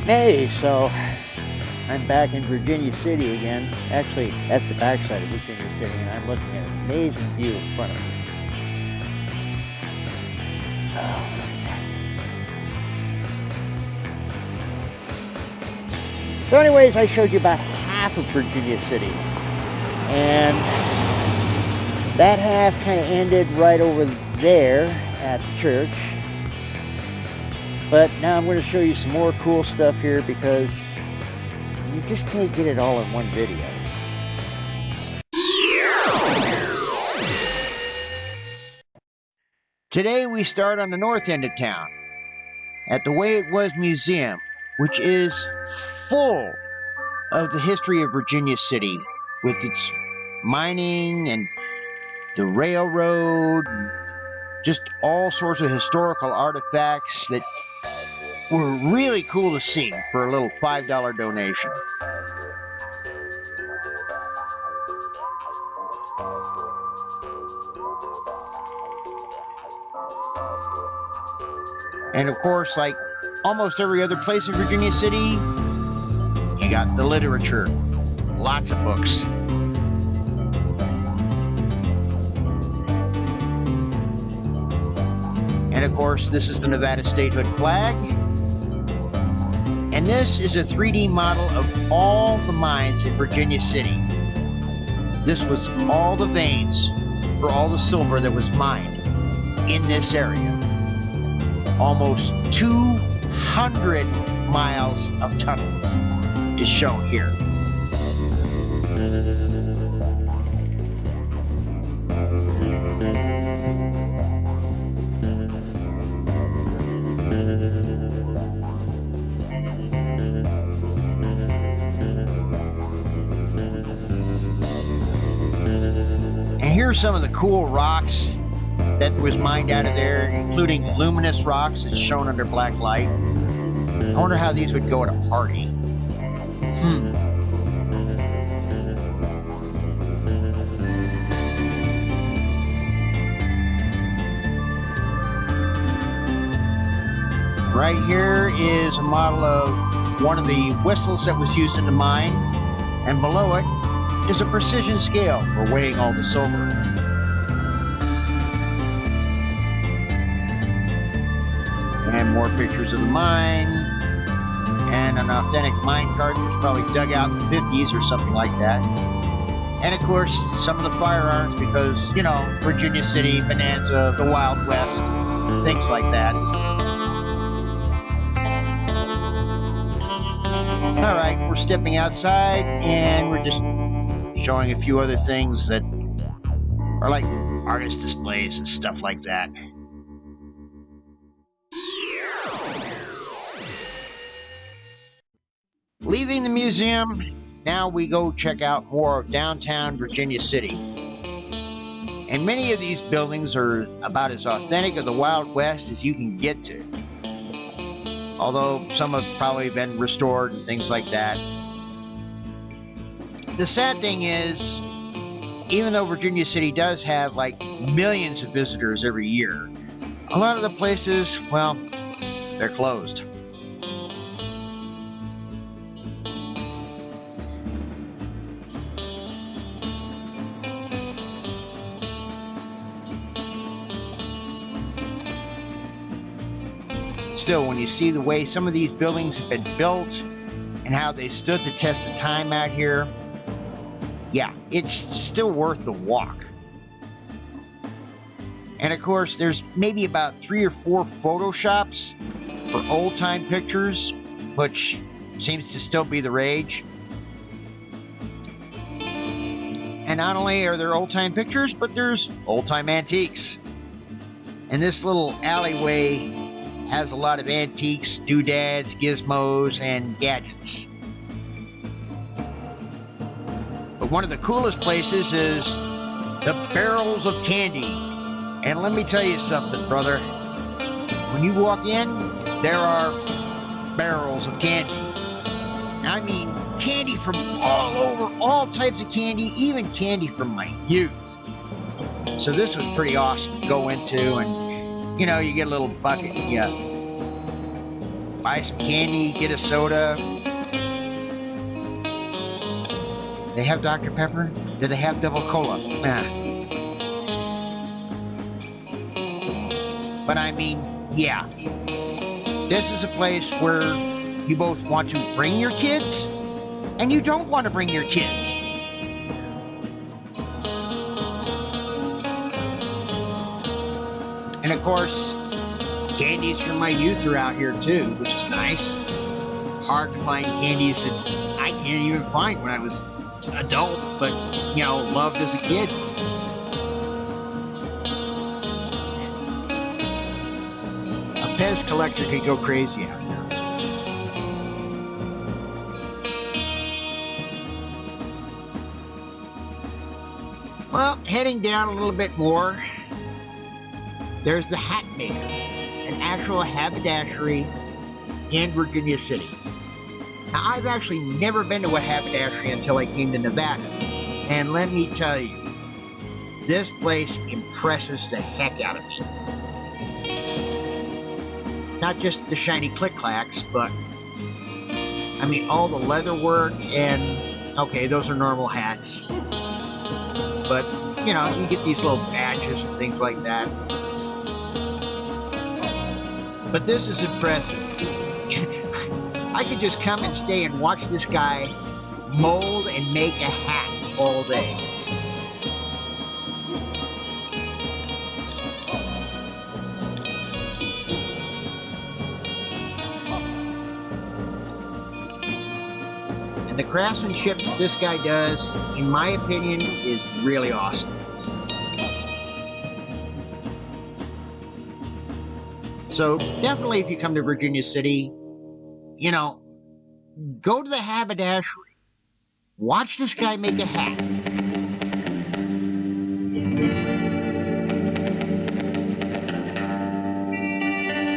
Hey, so I'm back in Virginia City again. Actually, that's the backside of Virginia City, and I'm looking at an amazing view in front of me. Oh. So anyways, I showed you about half of Virginia City, and that half kind of ended right over there at the church. But now I'm going to show you some more cool stuff here because you just can't get it all in one video. Today we start on the north end of town at the Way It Was Museum, which is full of the history of Virginia City with its mining and the railroad and just all sorts of historical artifacts that were really cool to see for a little $5 donation. And of course, like almost every other place in Virginia City, you got the literature. Lots of books. And of course, this is the Nevada statehood flag. And this is a 3D model of all the mines in Virginia City. This was all the veins for all the silver that was mined in this area. Almost 200 miles of tunnels is shown here. Here's some of the cool rocks that was mined out of there, including luminous rocks that's shown under black light. I wonder how these would go at a party. Right here is a model of one of the whistles that was used in the mine, and below it is a precision scale for weighing all the silver. And more pictures of the mine, and an authentic mine cart that was probably dug out in the 50s or something like that. And of course, some of the firearms because, you know, Virginia City, Bonanza, the Wild West, things like that. All right, we're stepping outside and we're just showing a few other things that are like artist displays and stuff like that. Leaving the museum, now we go check out more of downtown Virginia City. And many of these buildings are about as authentic of the Wild West as you can get to. Although some have probably been restored and things like that. The sad thing is, even though Virginia City does have like millions of visitors every year, a lot of the places, well, they're closed. Still, when you see the way some of these buildings have been built and how they stood the test of time out here, yeah, it's still worth the walk. And of course, there's maybe about 3 or 4 photo shops for old-time pictures, which seems to still be the rage. And not only are there old-time pictures, but there's old-time antiques. And this little alleyway has a lot of antiques, doodads, gizmos, and gadgets. But one of the coolest places is the barrels of candy. And let me tell you something, brother. When you walk in, there are barrels of candy. I mean candy from all over, all types of candy, even candy from my youth. So this was pretty awesome to go into, and you know, you get a little bucket, you buy some candy, get a soda. They have Dr. Pepper? Do they have double cola? Nah. But I mean, yeah. This is a place where you both want to bring your kids and you don't want to bring your kids. And of course, candies from my youth are out here too, which is nice. Hard to find candies that I can't even find when I was adult, but you know, loved as a kid. A Pez collector could go crazy out here. Well, heading down a little bit more, there's the Hat Maker, an actual haberdashery in Virginia City. Now, I've actually never been to a haberdashery until I came to Nevada. And let me tell you, this place impresses the heck out of me. Not just the shiny click-clacks, but I mean, all the leather work and, okay, those are normal hats. But, you know, you get these little badges and things like that. But this is impressive. I could just come and stay and watch this guy mold and make a hat all day. And the craftsmanship that this guy does, in my opinion, is really awesome. So definitely if you come to Virginia City, you know, go to the haberdashery. Watch this guy make a hat.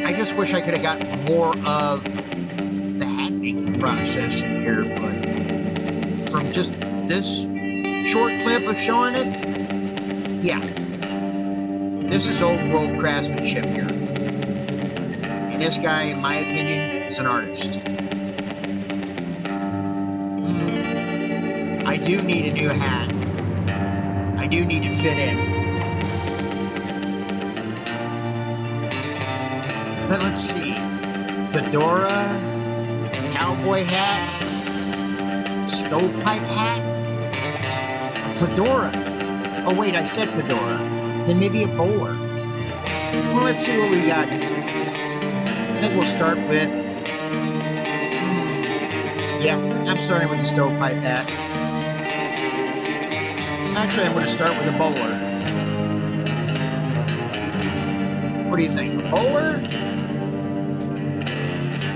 I just wish I could have gotten more of the hat making process in here, but from just this short clip of showing it, yeah, this is old world craftsmanship here. And this guy, in my opinion, is an artist. I do need a new hat. I do need to fit in. But let's see. Fedora, cowboy hat, stovepipe hat, a fedora. Oh wait, I said fedora. Then maybe a bowler. Well, let's see what we got. I think we'll start with, yeah, I'm starting with the stovepipe hat. Actually, I'm going to start with a bowler. What do you think, a bowler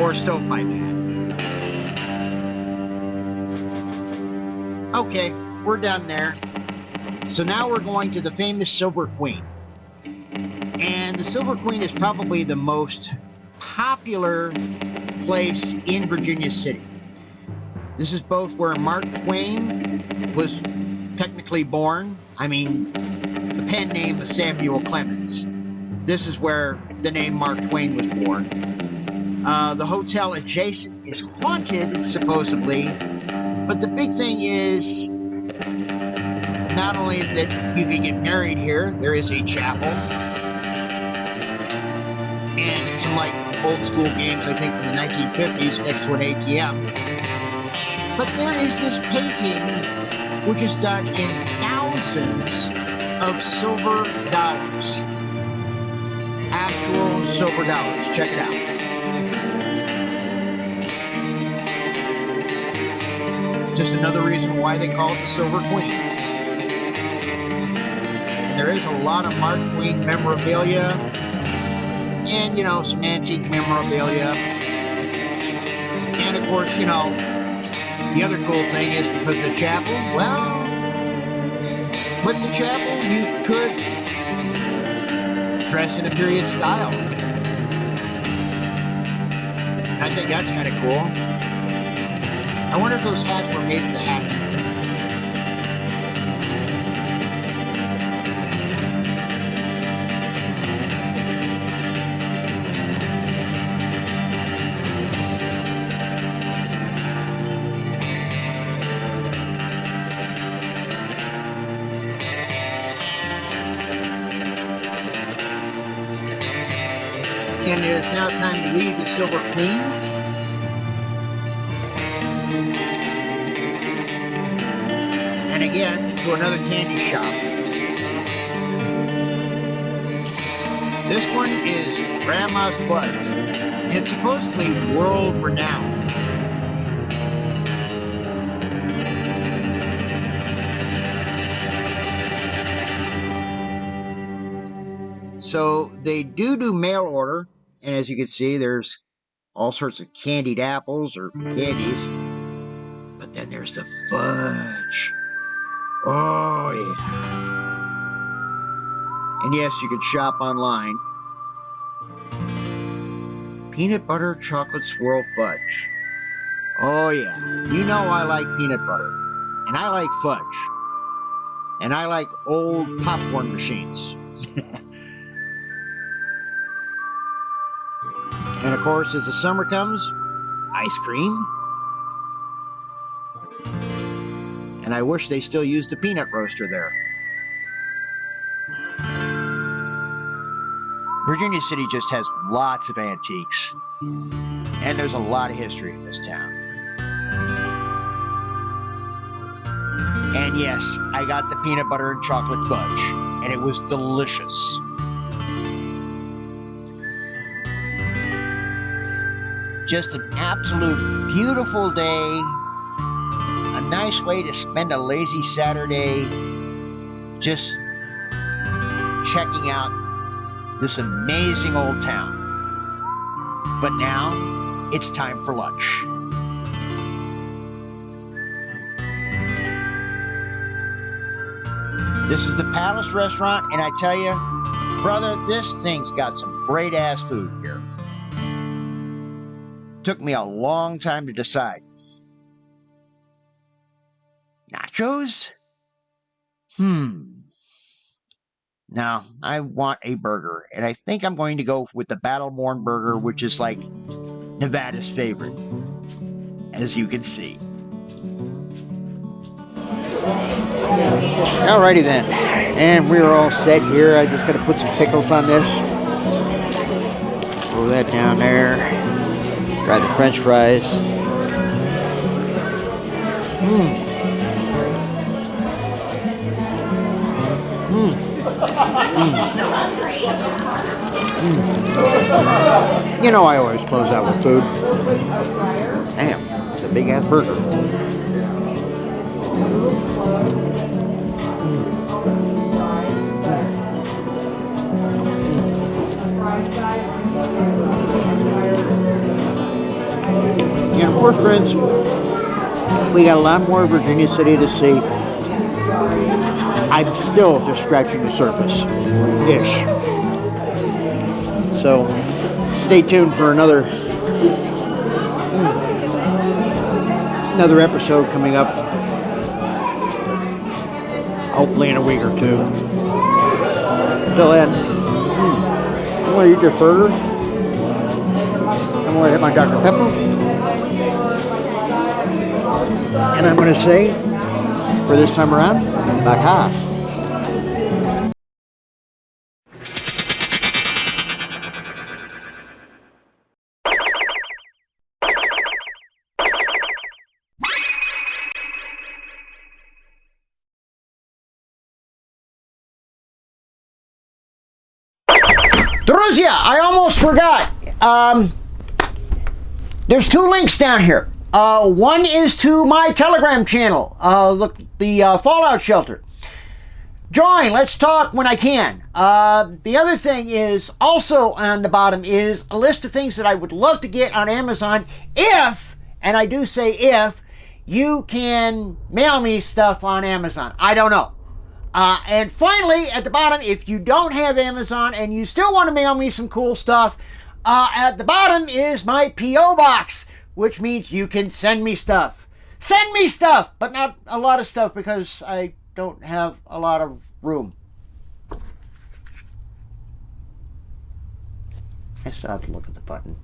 or a stovepipe hat? Okay, we're done there. So now we're going to the famous Silver Queen. And the Silver Queen is probably the most popular place in Virginia City. This is both where Mark Twain was technically born. I mean, the pen name of Samuel Clemens. This is where the name Mark Twain was born. The hotel adjacent is haunted, supposedly, but the big thing is not only that you can get married here, there is a chapel and some like old school games, I think from the 1950s, next to an ATM. But there is this painting which is done in thousands of silver dollars. Actual silver dollars. Check it out. Just another reason why they call it the Silver Queen. And there is a lot of Mark Twain memorabilia and, you know, some antique memorabilia. And of course, you know, the other cool thing is because the chapel, well, with the chapel, you could dress in a period style. I think that's kind of cool. I wonder if those hats were made for the hat maker. And it is now time to leave the Silver Queen. And again, to another candy shop. This one is Grandma's Fudge. It's supposedly world renowned. So they do mail order. And as you can see, there's all sorts of candied apples or candies. But then there's the fudge. Oh, yeah. And yes, you can shop online. Peanut butter chocolate swirl fudge. Oh, yeah. You know I like peanut butter. And I like fudge. And I like old popcorn machines. And of course, as the summer comes, ice cream. And I wish they still used the peanut roaster there. Virginia City just has lots of antiques. And there's a lot of history in this town. And yes, I got the peanut butter and chocolate fudge. And it was delicious. Just an absolute beautiful day. A nice way to spend a lazy Saturday. Just checking out this amazing old town. But now, it's time for lunch. This is the Palace Restaurant, and I tell you, brother, this thing's got some great-ass food here. Took me a long time to decide. Nachos? Now, I want a burger, and I think I'm going to go with the Battleborn burger, which is like Nevada's favorite, as you can see. Alrighty then, and we're all set here. I just got to put some pickles on this. Throw that down there. Try the French fries. You know I always close out with food. Damn, it's a big ass burger. And of course, friends, we got a lot more of Virginia City to see. I'm still just scratching the surface-ish. So, stay tuned for another episode coming up. Hopefully in a week or two. Until then, I'm going to eat your burger. I'm going to hit my Dr. Pepper. And I'm going to say, for this time around, baka. Друзья, I almost forgot. There's two links down here. One is to my Telegram channel, the Fallout Shelter. Join, let's talk when I can. The other thing is, also on the bottom, is a list of things that I would love to get on Amazon if, and I do say if, you can mail me stuff on Amazon. I don't know. And finally, at the bottom, if you don't have Amazon and you still want to mail me some cool stuff, at the bottom is my P.O. box, which means you can send me stuff. Send me stuff, but not a lot of stuff because I don't have a lot of room. I still have to look at the button.